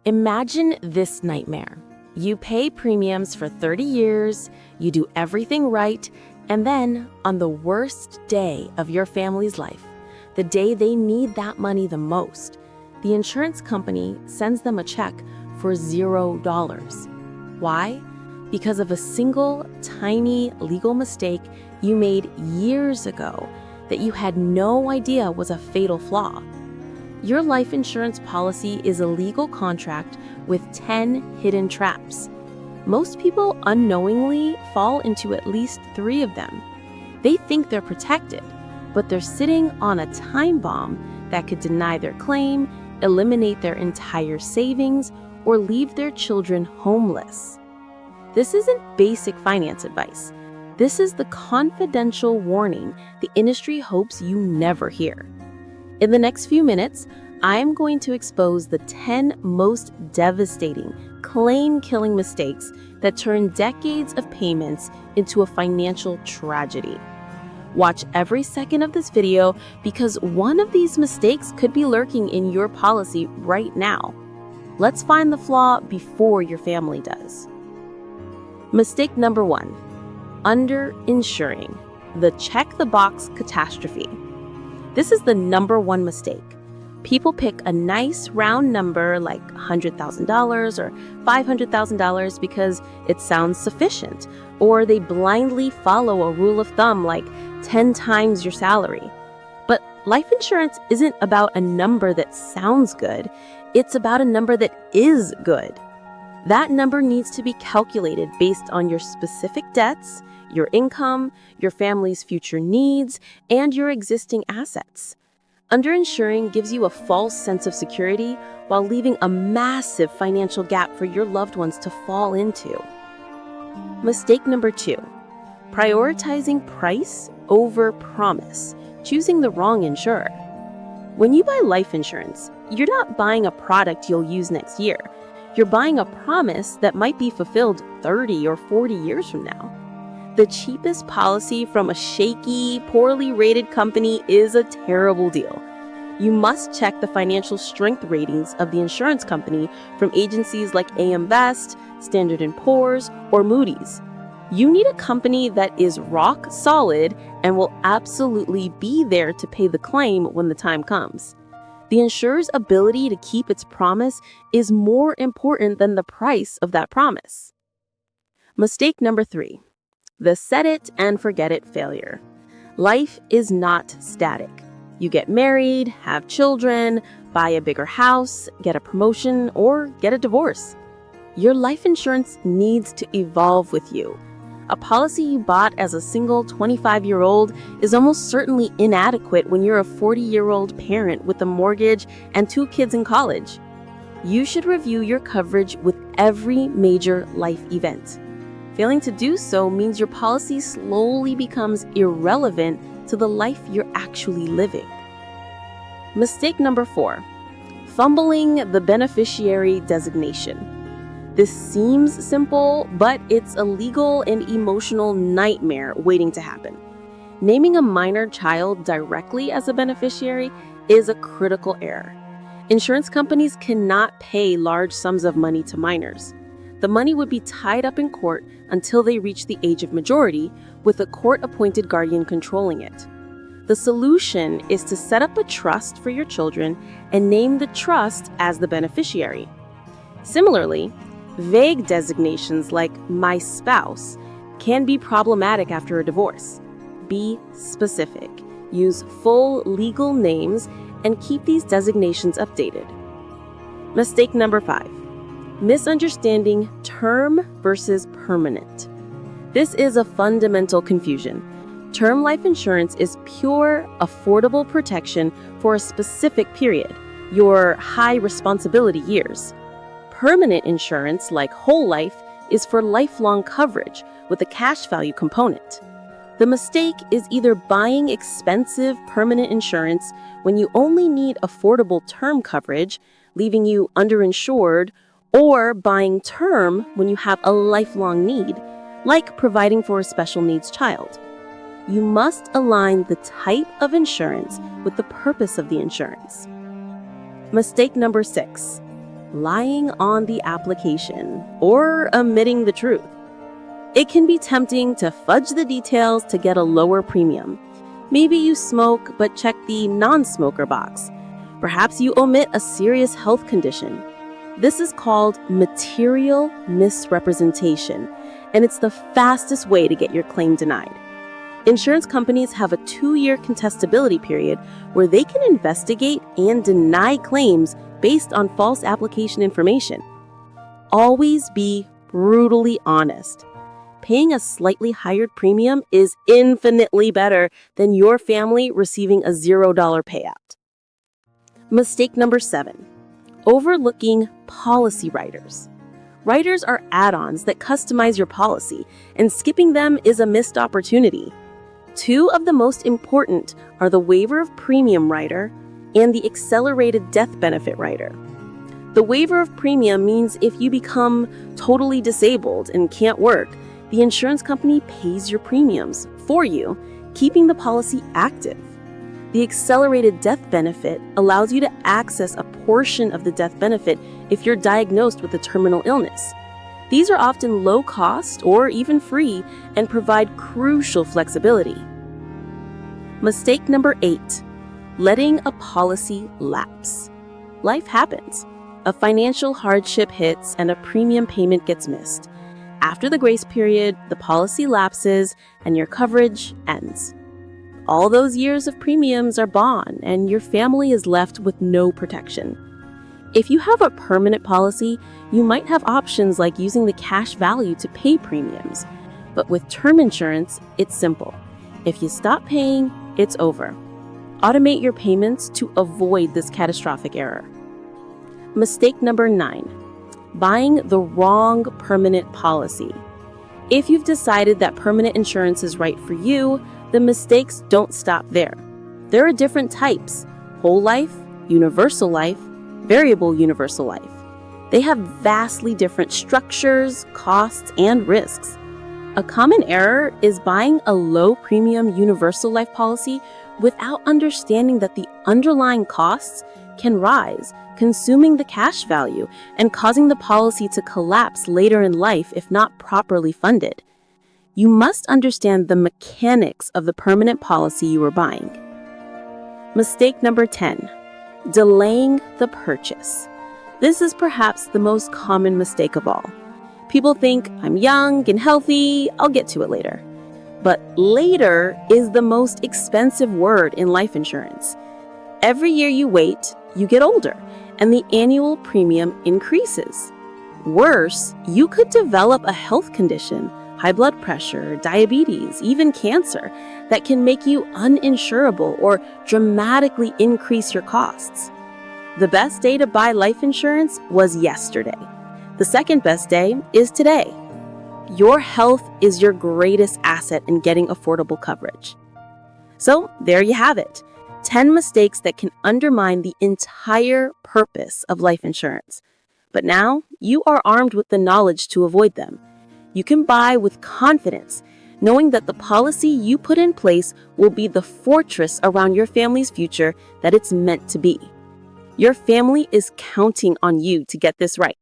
Imagine this nightmare. You pay premiums for 30 years, you do everything right, and then on the worst day of your family's life, the day they need that money the most, the insurance company sends them a check for $0. Why? Because of a single tiny legal mistake you made years ago that you had no idea was a fatal flaw. Your life insurance policy is a legal contract with 10 hidden traps. Most people unknowingly fall into at least 3 of them. They think they're protected, but they're sitting on a time bomb that could deny their claim, eliminate their entire savings, or leave their children homeless. This isn't basic finance advice. This is the confidential warning the industry hopes you never hear. In the next few minutes, I'm going to expose the 10 most devastating, claim-killing mistakes that turn decades of payments into a financial tragedy. Watch every second of this video because one of these mistakes could be lurking in your policy right now. Let's find the flaw before your family does. Mistake number 1, underinsuring, the check-the-box catastrophe. This is the number 1 mistake. People pick a nice round number like $100,000 or $500,000 because it sounds sufficient, or they blindly follow a rule of thumb like 10 times your salary. But life insurance isn't about a number that sounds good, it's about a number that is good. That number needs to be calculated based on your specific debts, your income, your family's future needs, and your existing assets. Underinsuring gives you a false sense of security while leaving a massive financial gap for your loved ones to fall into. Mistake number 2, prioritizing price over promise, choosing the wrong insurer. When you buy life insurance, you're not buying a product you'll use next year. You're buying a promise that might be fulfilled 30 or 40 years from now. The cheapest policy from a shaky, poorly rated company is a terrible deal. You must check the financial strength ratings of the insurance company from agencies like AM Best, Standard & Poor's, or Moody's. You need a company that is rock solid and will absolutely be there to pay the claim when the time comes. The insurer's ability to keep its promise is more important than the price of that promise. Mistake number 3. The set it and forget it failure. Life is not static. You get married, have children, buy a bigger house, get a promotion, or get a divorce. Your life insurance needs to evolve with you. A policy you bought as a single 25-year-old is almost certainly inadequate when you're a 40-year-old parent with a mortgage and 2 kids in college. You should review your coverage with every major life event. Failing to do so means your policy slowly becomes irrelevant to the life you're actually living. Mistake number 4, fumbling the beneficiary designation. This seems simple, but it's a legal and emotional nightmare waiting to happen. Naming a minor child directly as a beneficiary is a critical error. Insurance companies cannot pay large sums of money to minors. The money would be tied up in court until they reach the age of majority, with a court-appointed guardian controlling it. The solution is to set up a trust for your children and name the trust as the beneficiary. Similarly, vague designations like my spouse can be problematic after a divorce. Be specific, use full legal names, and keep these designations updated. Mistake number 5. Misunderstanding term versus permanent. This is a fundamental confusion. Term life insurance is pure, affordable protection for a specific period, your high responsibility years. Permanent insurance, like whole life, is for lifelong coverage with a cash value component. The mistake is either buying expensive permanent insurance when you only need affordable term coverage, leaving you underinsured, or buying term when you have a lifelong need, like providing for a special needs child. You must align the type of insurance with the purpose of the insurance. Mistake number 6, lying on the application, or omitting the truth. It can be tempting to fudge the details to get a lower premium. Maybe you smoke but check the non-smoker box. Perhaps you omit a serious health condition. This is called material misrepresentation, and it's the fastest way to get your claim denied. Insurance companies have a 2-year contestability period where they can investigate and deny claims based on false application information. Always be brutally honest. Paying a slightly higher premium is infinitely better than your family receiving a $0 payout. Mistake number 7, overlooking policy riders. Riders are add-ons that customize your policy, and skipping them is a missed opportunity. 2 of the most important are the waiver of premium rider and the accelerated death benefit rider. The waiver of premium means if you become totally disabled and can't work, the insurance company pays your premiums for you, keeping the policy active. The accelerated death benefit allows you to access a portion of the death benefit if you're diagnosed with a terminal illness. These are often low cost or even free and provide crucial flexibility. Mistake number 8, letting a policy lapse. Life happens. A financial hardship hits and a premium payment gets missed. After the grace period, the policy lapses and your coverage ends. All those years of premiums are gone and your family is left with no protection. If you have a permanent policy, you might have options like using the cash value to pay premiums. But with term insurance, it's simple. If you stop paying, it's over. Automate your payments to avoid this catastrophic error. Mistake number 9. Buying the wrong permanent policy. If you've decided that permanent insurance is right for you, the mistakes don't stop there. There are different types: whole life, universal life, variable universal life. They have vastly different structures, costs, and risks. A common error is buying a low premium universal life policy without understanding that the underlying costs can rise, consuming the cash value and causing the policy to collapse later in life if not properly funded. You must understand the mechanics of the permanent policy you are buying. Mistake number 10, delaying the purchase. This is perhaps the most common mistake of all. People think, I'm young and healthy, I'll get to it later. But later is the most expensive word in life insurance. Every year you wait, you get older, and the annual premium increases. Worse, you could develop a health condition, high blood pressure, diabetes, even cancer, that can make you uninsurable or dramatically increase your costs. The best day to buy life insurance was yesterday. The second best day is today. Your health is your greatest asset in getting affordable coverage. So there you have it. 10 mistakes that can undermine the entire purpose of life insurance. But now you are armed with the knowledge to avoid them. You can buy with confidence, knowing that the policy you put in place will be the fortress around your family's future that it's meant to be. Your family is counting on you to get this right.